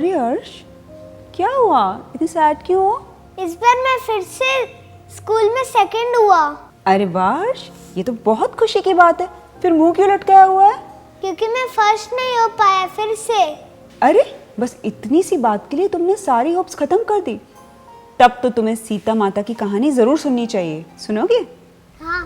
अरे अर्श, क्या हुआ? इतनी सैड क्यों हो? इस बार मैं फिर से स्कूल में सेकंड हुआ। अरे वाह अर्श, ये तो बहुत खुशी की बात है। फिर मुंह क्यों लटकाया हुआ है? क्योंकि मैं फर्स्ट नहीं हो पाया फिर से। अरे बस इतनी सी बात के लिए तुमने सारी होप्स खत्म कर दी। तब तो तुम्हें सीता माता की कहानी जरूर सुननी चाहिए। सुनोगे? हाँ।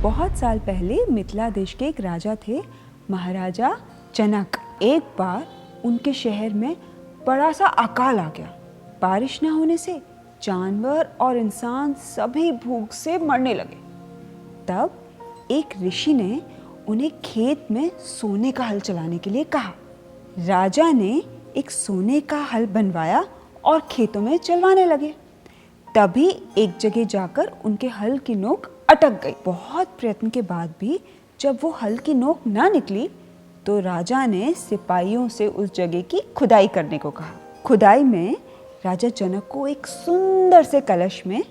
बहुत साल पहले मिथिला देश के एक राजा थे, महाराजा जनक। एक बार उनके शहर में बड़ा सा अकाल आ गया। बारिश न होने से जानवर और इंसान सभी भूख से मरने लगे। तब एक ऋषि ने उन्हें खेत में सोने का हल चलाने के लिए कहा। राजा ने एक सोने का हल बनवाया और खेतों में चलवाने लगे। तभी एक जगह जाकर उनके हल की नोक अटक गई। बहुत प्रयत्न के बाद भी जब वो हल की नोक ना निकली तो राजा ने सिपाहियों से उस जगह की खुदाई करने को कहा। खुदाई में राजा जनक को एक सुंदर से कलश में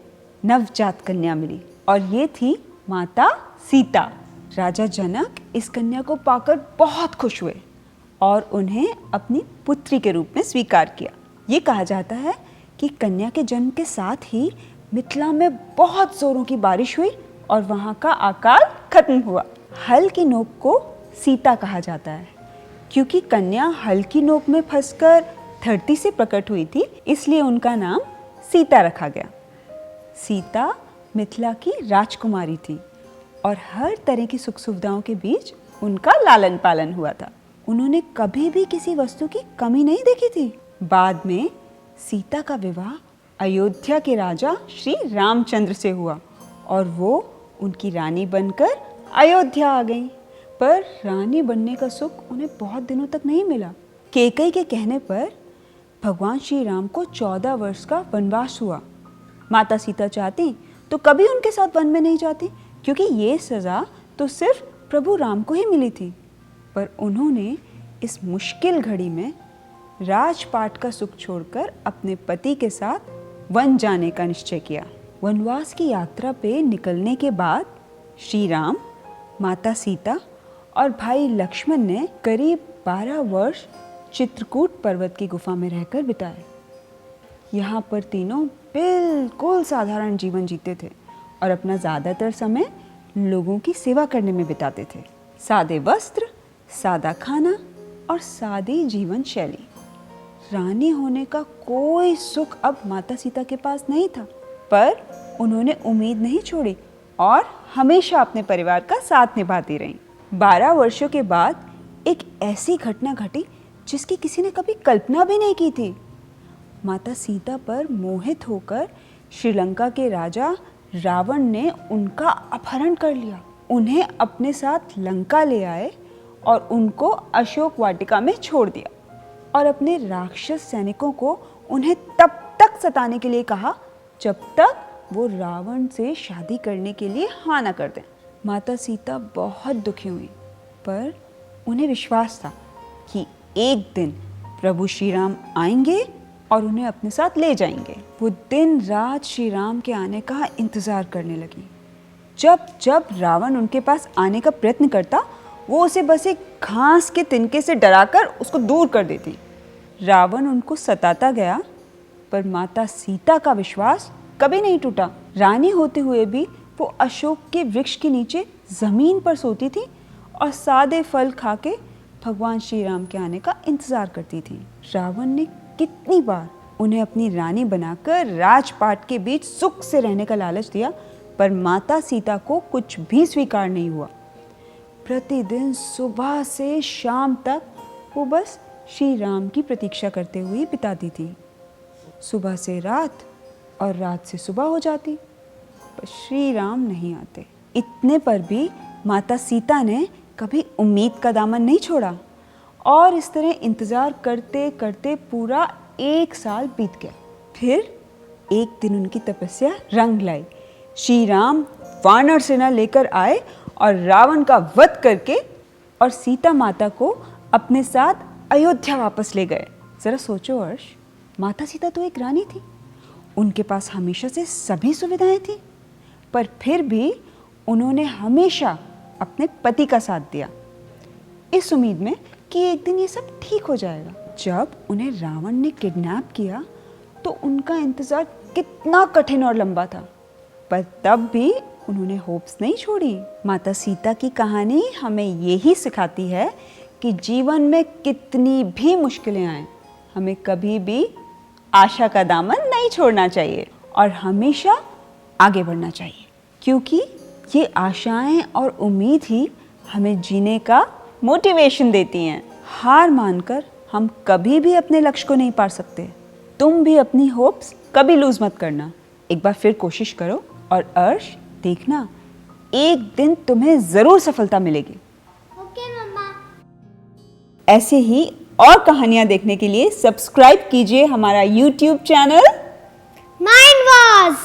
नवजात कन्या मिली और ये थी माता सीता। राजा जनक इस कन्या को पाकर बहुत खुश हुए और उन्हें अपनी पुत्री के रूप में स्वीकार किया। ये कहा जाता है कि कन्या के जन्म के साथ ही मिथिला में बहुत जोरों की बारिश हुई और वहाँ का अकाल खत्म हुआ। हल की नोक को सीता कहा जाता है क्योंकि कन्या हल की नोक में फंसकर धरती से प्रकट हुई थी, इसलिए उनका नाम सीता रखा गया। सीता मिथिला की राजकुमारी थी और हर तरह की सुख सुविधाओं के बीच उनका लालन पालन हुआ था। उन्होंने कभी भी किसी वस्तु की कमी नहीं देखी थी। बाद में सीता का विवाह अयोध्या के राजा श्री रामचंद्र से हुआ और वो उनकी रानी बनकर अयोध्या आ गईं। पर रानी बनने का सुख उन्हें बहुत दिनों तक नहीं मिला। कैकेयी के कहने पर भगवान श्री राम को 14 वर्ष का वनवास हुआ। माता सीता चाहती तो कभी उनके साथ वन में नहीं जाती क्योंकि ये सज़ा तो सिर्फ प्रभु राम को ही मिली थी। पर उन्होंने इस मुश्किल घड़ी में राजपाट का सुख छोड़कर अपने पति के साथ वन जाने का निश्चय किया। वनवास की यात्रा पे निकलने के बाद श्री राम, माता सीता और भाई लक्ष्मण ने करीब 12 वर्ष चित्रकूट पर्वत की गुफा में रहकर बिताए। यहाँ पर तीनों बिल्कुल साधारण जीवन जीते थे और अपना ज़्यादातर समय लोगों की सेवा करने में बिताते थे। सादे वस्त्र, सादा खाना और सादी जीवन शैली। रानी होने का कोई सुख अब माता सीता के पास नहीं था, पर उन्होंने उम्मीद नहीं छोड़ी और हमेशा अपने परिवार का साथ निभाती रहीं। 12 वर्षों के बाद एक ऐसी घटना घटी जिसकी किसी ने कभी कल्पना भी नहीं की थी। माता सीता पर मोहित होकर श्रीलंका के राजा रावण ने उनका अपहरण कर लिया। उन्हें अपने साथ लंका ले आए और उनको अशोक वाटिका में छोड़ दिया और अपने राक्षस सैनिकों को उन्हें तब तक सताने के लिए कहा जब तक वो रावण से शादी करने के लिए हाँ ना कर दें। माता सीता बहुत दुखी हुई, पर उन्हें विश्वास था कि एक दिन प्रभु श्री राम आएंगे और उन्हें अपने साथ ले जाएंगे। वो दिन रात श्री राम के आने का इंतज़ार करने लगी। जब जब रावण उनके पास आने का प्रयत्न करता, वो उसे बस एक घास के तिनके से डराकर उसको दूर कर देती। रावण उनको सताता गया, पर माता सीता का विश्वास कभी नहीं टूटा। रानी होते हुए भी वो अशोक के वृक्ष के नीचे जमीन पर सोती थी और सादे फल खा के भगवान श्री राम के आने का इंतजार करती थी। रावण ने कितनी बार उन्हें अपनी रानी बनाकर राजपाट के बीच सुख से रहने का लालच दिया, पर माता सीता को कुछ भी स्वीकार नहीं हुआ। प्रतिदिन सुबह से शाम तक वो बस श्री राम की प्रतीक्षा करते हुए बिताती थी। सुबह से रात और रात से सुबह हो जाती। पर श्री राम नहीं आते। इतने पर भी माता सीता ने कभी उम्मीद का दामन नहीं छोड़ा और इस तरह इंतज़ार करते करते पूरा 1 साल बीत गया। फिर एक दिन उनकी तपस्या रंग लाई। श्री राम वानर सेना लेकर आए और रावण का वध करके और सीता माता को अपने साथ अयोध्या वापस ले गए। जरा सोचो अर्श, माता सीता तो एक रानी थी, उनके पास हमेशा से सभी सुविधाएं थी, पर फिर भी उन्होंने हमेशा अपने पति का साथ दिया, इस उम्मीद में कि एक दिन ये सब ठीक हो जाएगा। जब उन्हें रावण ने किडनैप किया तो उनका इंतज़ार कितना कठिन और लंबा था, पर तब भी उन्होंने होप्स नहीं छोड़ी। माता सीता की कहानी हमें यही सिखाती है कि जीवन में कितनी भी मुश्किलें आएं, हमें कभी भी आशा का दामन नहीं छोड़ना चाहिए और हमेशा आगे बढ़ना चाहिए, क्योंकि ये आशाएं और उम्मीद ही हमें जीने का मोटिवेशन देती हैं। हार मानकर हम कभी भी अपने लक्ष्य को नहीं पा सकते। तुम भी अपनी होप्स कभी लूज मत करना, एक बार फिर कोशिश करो और अर्श देखना, एक दिन तुम्हें जरूर सफलता मिलेगी। ओके मम्मा। ऐसे ही और कहानियां देखने के लिए सब्सक्राइब कीजिए हमारा YouTube चैनल माइंड वाज।